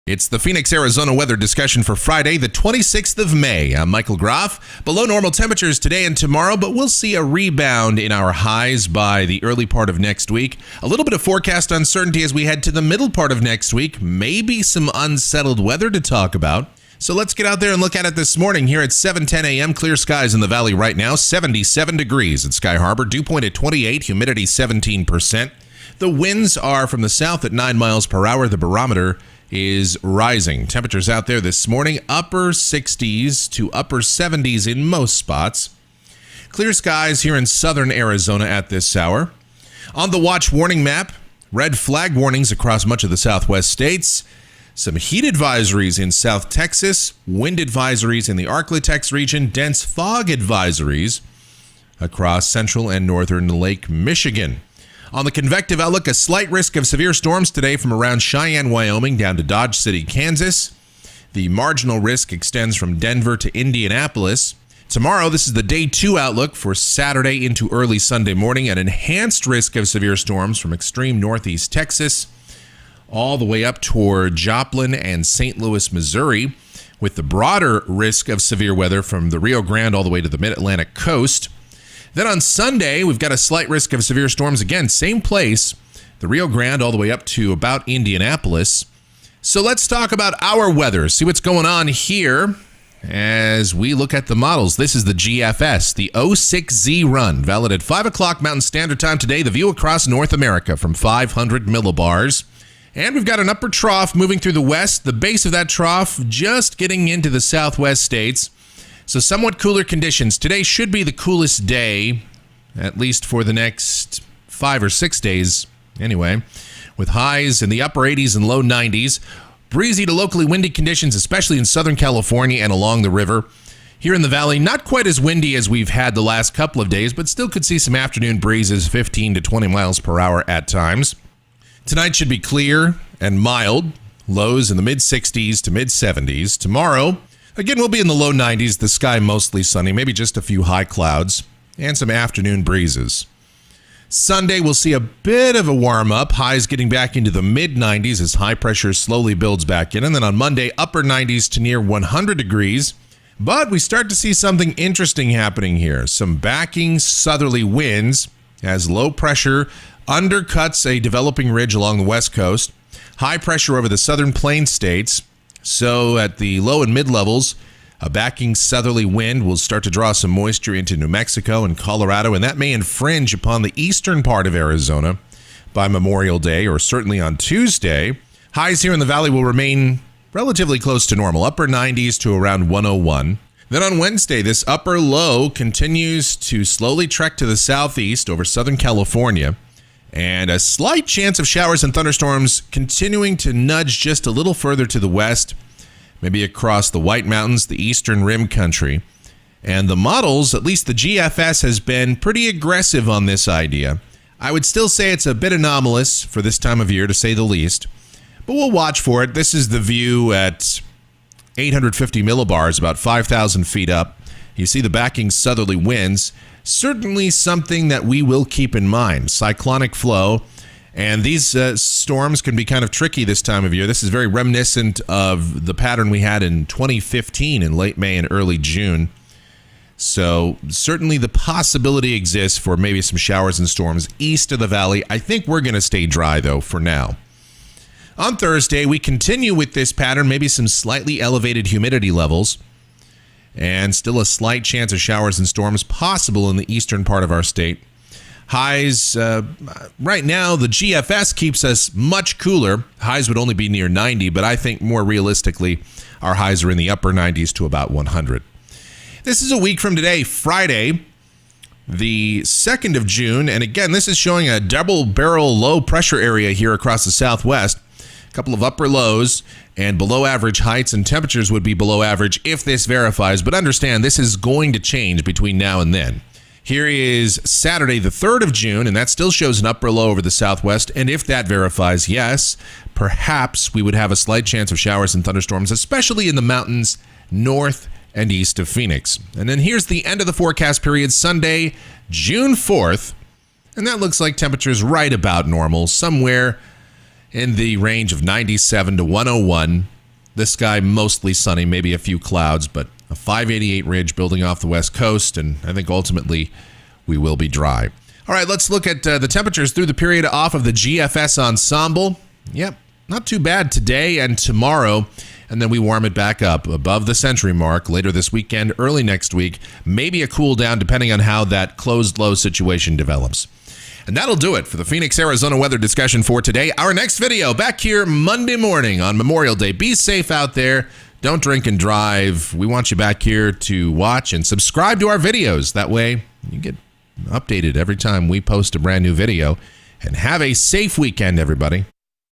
It's the Phoenix, Arizona weather discussion for Friday, the 26th of May. I'm Michael Groff. Below normal temperatures today and tomorrow, but we'll see a rebound in our highs by the early part of next week. A little bit of forecast uncertainty as we head to the middle part of next week. Maybe some unsettled weather to talk about. So let's get out there and look at it this morning. Here at 7:10 a.m., clear skies in the valley right now, 77 degrees at Sky Harbor, dew point at 28, humidity 17%. The winds are from the south at 9 miles per hour. The barometer is rising. Temperatures out there this morning, upper 60s to upper 70s in most spots. Clear skies here in southern Arizona at this hour. On the watch warning map, red flag warnings across much of the southwest states. Some heat advisories in South Texas, wind advisories in the Arklatex region, dense fog advisories across central and northern Lake Michigan. On the convective outlook, a slight risk of severe storms today from around Cheyenne, Wyoming down to Dodge City, Kansas. The marginal risk extends from Denver to Indianapolis. Tomorrow, this is the day 2 outlook for Saturday into early Sunday morning. An enhanced risk of severe storms from extreme northeast Texas all the way up toward Joplin and St. Louis, Missouri, with the broader risk of severe weather from the Rio Grande all the way to the mid-Atlantic coast. Then on Sunday, we've got a slight risk of severe storms again, same place, the Rio Grande all the way up to about Indianapolis. So let's talk about our weather, see what's going on here as we look at the models. This is the GFS, the 06Z run, valid at 5 o'clock Mountain Standard Time today, the view across North America from 500 millibars. And we've got an upper trough moving through the west, the base of that trough just getting into the southwest states. So somewhat cooler conditions. Today should be the coolest day, at least for the next 5 or 6 days anyway, with highs in the upper 80s and low 90s. Breezy to locally windy conditions, especially in Southern California and along the river. Here in the valley, not quite as windy as we've had the last couple of days, but still could see some afternoon breezes, 15 to 20 miles per hour at times. Tonight should be clear and mild, lows in the mid-60s to mid-70s. Tomorrow, again, we'll be in the low 90s, the sky mostly sunny, maybe just a few high clouds, and some afternoon breezes. Sunday, we'll see a bit of a warm-up, highs getting back into the mid-90s as high pressure slowly builds back in. And then on Monday, upper 90s to near 100 degrees. But we start to see something interesting happening here. Some backing southerly winds as low pressure undercuts a developing ridge along the west coast. High pressure over the southern plain states. So at the low and mid levels, a backing southerly wind will start to draw some moisture into New Mexico and Colorado, and that may infringe upon the eastern part of Arizona by Memorial Day or certainly on Tuesday. Highs here in the valley will remain relatively close to normal, upper 90s to around 101. Then on Wednesday, this upper low continues to slowly trek to the southeast over Southern California, and a slight chance of showers and thunderstorms continuing to nudge just a little further to the west, maybe across the White Mountains, the eastern rim country. And the models, at least the GFS, has been pretty aggressive on this idea. I would still say it's a bit anomalous for this time of year, to say the least, but we'll watch for it. This is the view at 850 millibars, about 5,000 feet up. You see the backing southerly winds. Certainly something that we will keep in mind. Cyclonic flow, and these storms can be kind of tricky this time of year. This is very reminiscent of the pattern we had in 2015 in late May and early June. So certainly the possibility exists for maybe some showers and storms east of the valley. I think we're going to stay dry, though, for now. On Thursday, we continue with this pattern, maybe some slightly elevated humidity levels, and still a slight chance of showers and storms possible in the eastern part of our state. Highs, right now, the GFS keeps us much cooler. Highs would only be near 90, but I think more realistically, our highs are in the upper 90s to about 100. This is a week from today, Friday, the 2nd of June. And again, this is showing a double barrel low pressure area here across the southwest. A couple of upper lows and below average heights, and temperatures would be below average if this verifies. But understand, this is going to change between now and then. Here is Saturday, the 3rd of June, and that still shows an upper low over the southwest. And if that verifies, yes, perhaps we would have a slight chance of showers and thunderstorms, especially in the mountains north and east of Phoenix. And then here's the end of the forecast period, Sunday, June 4th. And that looks like temperatures right about normal, somewhere in the range of 97 to 101. the sky mostly sunny, maybe a few clouds, but a 588 ridge building off the west coast, and I think ultimately we will be dry. All right, let's look at the temperatures through the period off of the GFS ensemble. Yep, not too bad today and tomorrow, and then we warm it back up above the century mark later this weekend, early next week, maybe a cool down depending on how that closed low situation develops. And that'll do it for the Phoenix, Arizona weather discussion for today. Our next video back here Monday morning on Memorial Day. Be safe out there. Don't drink and drive. We want you back here to watch and subscribe to our videos. That way you get updated every time we post a brand new video. And have a safe weekend, everybody.